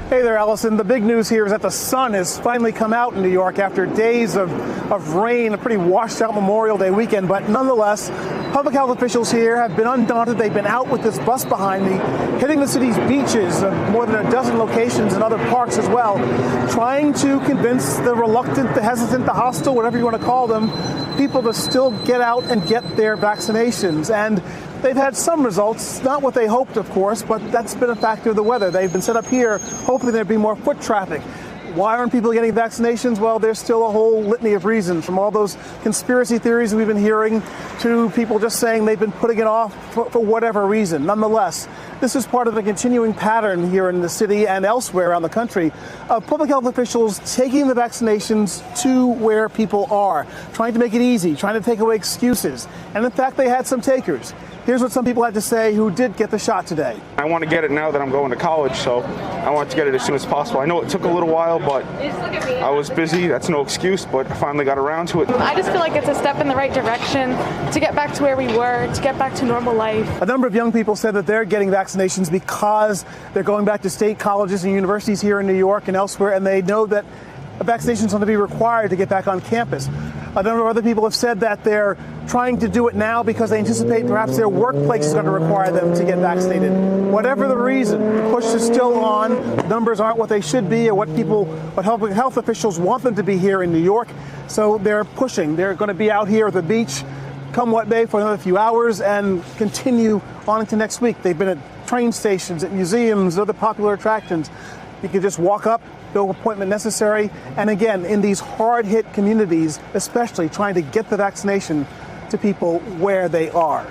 Hey there, Allison. The big news here is that the sun has finally come out in New York after days of rain, a pretty washed out Memorial Day weekend. But nonetheless, public health officials here have been undaunted. They've been out with this bus behind me, hitting the city's beaches, more than a dozen locations and other parks as well, trying to convince the reluctant, the hesitant, the hostile, whatever you want to call them, people to still get out and get their vaccinations. And they've had some results, not what they hoped, of course, but that's been a factor of the weather. They've been set up here, hoping there'd be more foot traffic. Why aren't people getting vaccinations? Well, there's still a whole litany of reasons, from all those conspiracy theories we've been hearing to people just saying they've been putting it off for whatever reason. Nonetheless, this is part of a continuing pattern here in the city and elsewhere around the country of public health officials taking the vaccinations to where people are, trying to make it easy, trying to take away excuses. And in fact, they had some takers. Here's what some people had to say who did get the shot today. I want to get it now that I'm going to college, so I want to get it as soon as possible. I know it took a little while, but I was busy. That's no excuse, but I finally got around to it. I just feel like it's a step in the right direction to get back to where we were, to get back to normal life. A number of young people said that they're getting vaccinations because they're going back to state colleges and universities here in New York and elsewhere, and they know that vaccinations are going to be required to get back on campus. A number of other people have said that they're trying to do it now because they anticipate perhaps their workplace is going to require them to get vaccinated. Whatever the reason, the push is still on. Numbers aren't what they should be or what health officials want them to be here in New York. So they're pushing. They're going to be out here at the beach, come what may, for another few hours and continue on into next week. They've been at train stations, at museums, other popular attractions. You can just walk up, no appointment necessary. And again, in these hard-hit communities, especially trying to get the vaccination to people where they are.